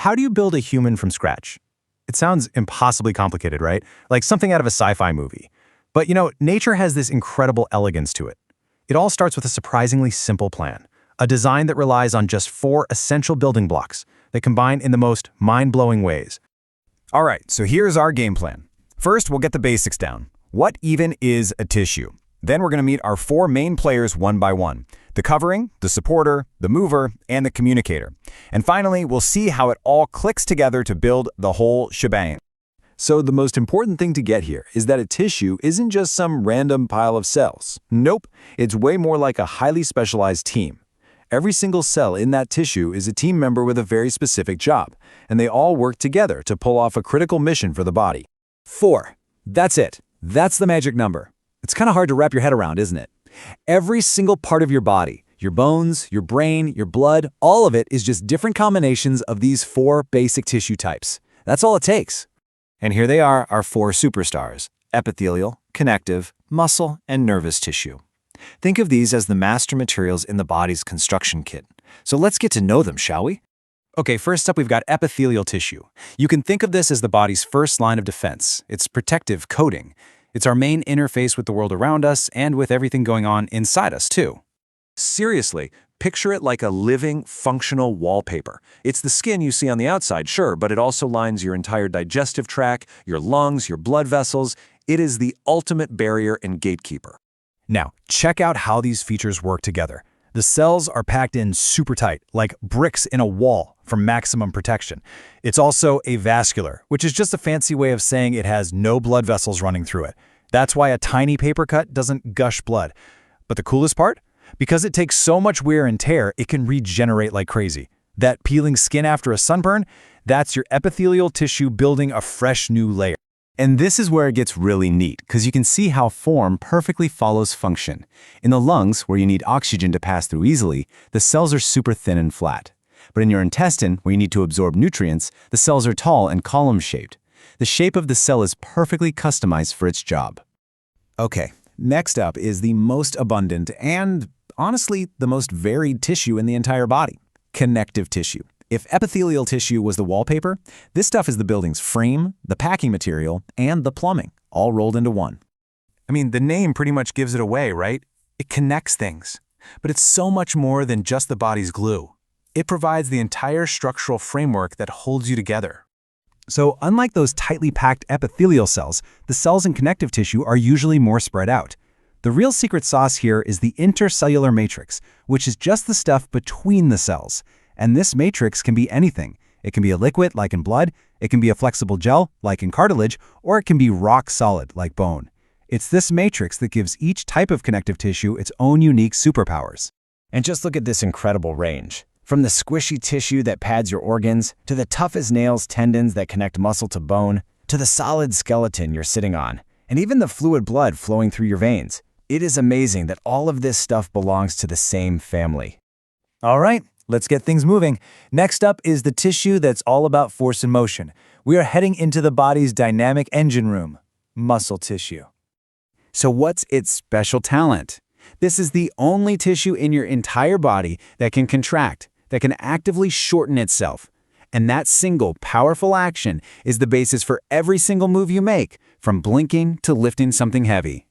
how do you build a human from scratch? It sounds impossibly complicated, right? Like something out of a sci-fi movie. But nature has this incredible elegance to it. It all starts with a surprisingly simple plan, a design that relies on just 4 essential building blocks that combine in the most mind-blowing ways. All right, so here's our game plan. First, we'll get the basics down. What even is a tissue? Then we're going to meet our 4 main players one by one: the covering, the supporter, the mover, and the communicator. And finally, we'll see how it all clicks together to build the whole shebang. So the most important thing to get here is that a tissue isn't just some random pile of cells. Nope, it's way more like a highly specialized team. Every single cell in that tissue is a team member with a very specific job, and they all work together to pull off a critical mission for the body. 4. That's it. That's the magic number. It's kind of hard to wrap your head around, isn't it? Every single part of your body, your bones, your brain, your blood, all of it is just different combinations of these 4 basic tissue types. That's all it takes. And here they are, our 4 superstars: epithelial, connective, muscle, and nervous tissue. Think of these as the master materials in the body's construction kit. So let's get to know them, shall we? Okay, first up we've got epithelial tissue. You can think of this as the body's first line of defense. It's protective coating. It's our main interface with the world around us and with everything going on inside us, too. Seriously, picture it like a living, functional wallpaper. It's the skin you see on the outside, sure, but it also lines your entire digestive tract, your lungs, your blood vessels. It is the ultimate barrier and gatekeeper. Now, check out how these features work together. The cells are packed in super tight, like bricks in a wall, for maximum protection. It's also avascular, which is just a fancy way of saying it has no blood vessels running through it. That's why a tiny paper cut doesn't gush blood. But the coolest part? Because it takes so much wear and tear, it can regenerate like crazy. That peeling skin after a sunburn, that's your epithelial tissue building a fresh new layer. And this is where it gets really neat, because you can see how form perfectly follows function. In the lungs, where you need oxygen to pass through easily, the cells are super thin and flat. But in your intestine, where you need to absorb nutrients, the cells are tall and column-shaped. The shape of the cell is perfectly customized for its job. Okay, next up is the most abundant and, honestly, the most varied tissue in the entire body: connective tissue. If epithelial tissue was the wallpaper, this stuff is the building's frame, the packing material, and the plumbing, all rolled into one. I mean, the name pretty much gives it away, right? It connects things. But it's so much more than just the body's glue. It provides the entire structural framework that holds you together. So unlike those tightly packed epithelial cells, the cells in connective tissue are usually more spread out. The real secret sauce here is the intercellular matrix, which is just the stuff between the cells. And this matrix can be anything. It can be a liquid, like in blood, it can be a flexible gel, like in cartilage, or it can be rock solid, like bone. It's this matrix that gives each type of connective tissue its own unique superpowers. And just look at this incredible range. From the squishy tissue that pads your organs, to the tough as nails tendons that connect muscle to bone, to the solid skeleton you're sitting on, and even the fluid blood flowing through your veins. It is amazing that all of this stuff belongs to the same family. All right, let's get things moving. Next up is the tissue that's all about force and motion. We are heading into the body's dynamic engine room, muscle tissue. So what's its special talent? This is the only tissue in your entire body that can contract, that can actively shorten itself. And that single powerful action is the basis for every single move you make, from blinking to lifting something heavy.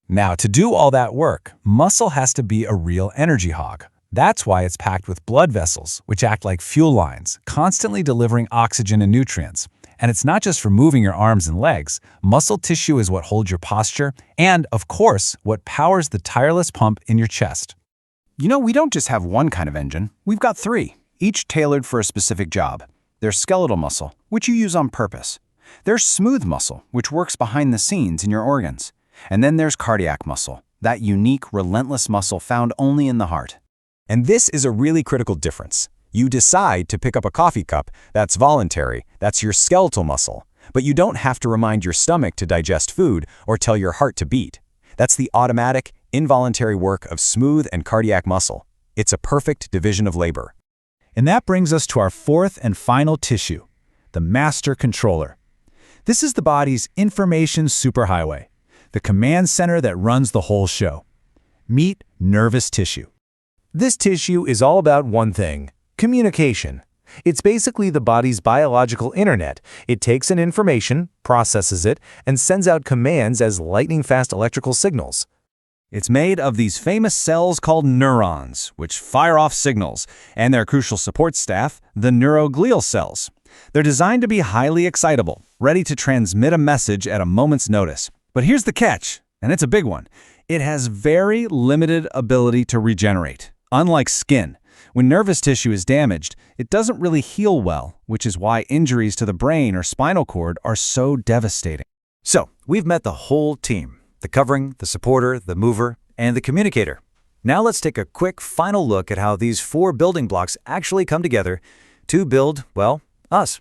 Now, to do all that work, muscle has to be a real energy hog. That's why it's packed with blood vessels, which act like fuel lines, constantly delivering oxygen and nutrients. And it's not just for moving your arms and legs. Muscle tissue is what holds your posture and, of course, what powers the tireless pump in your chest. We don't just have one kind of engine. We've got 3, each tailored for a specific job. There's skeletal muscle, which you use on purpose. There's smooth muscle, which works behind the scenes in your organs. And then there's cardiac muscle, that unique, relentless muscle found only in the heart. And this is a really critical difference. You decide to pick up a coffee cup, that's voluntary, that's your skeletal muscle. But you don't have to remind your stomach to digest food or tell your heart to beat. That's the automatic, involuntary work of smooth and cardiac muscle. It's a perfect division of labor. And that brings us to our 4th and final tissue, the master controller. This is the body's information superhighway, the command center that runs the whole show. Meet nervous tissue. This tissue is all about one thing: communication. It's basically the body's biological internet. It takes in information, processes it, and sends out commands as lightning-fast electrical signals. It's made of these famous cells called neurons, which fire off signals, and their crucial support staff, the neuroglial cells. They're designed to be highly excitable, ready to transmit a message at a moment's notice. But here's the catch, and it's a big one. It has very limited ability to regenerate. Unlike skin, when nervous tissue is damaged, it doesn't really heal well, which is why injuries to the brain or spinal cord are so devastating. So, we've met the whole team: the covering, the supporter, the mover, and the communicator. Now let's take a quick final look at how these 4 building blocks actually come together to build, well, us.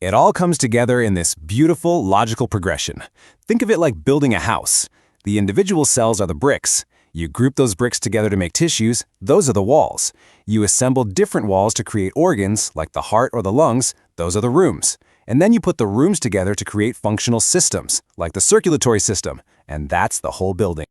It all comes together in this beautiful, logical progression. Think of it like building a house. The individual cells are the bricks. You group those bricks together to make tissues, those are the walls. You assemble different walls to create organs, like the heart or the lungs, those are the rooms. And then you put the rooms together to create functional systems, like the circulatory system, and that's the whole building.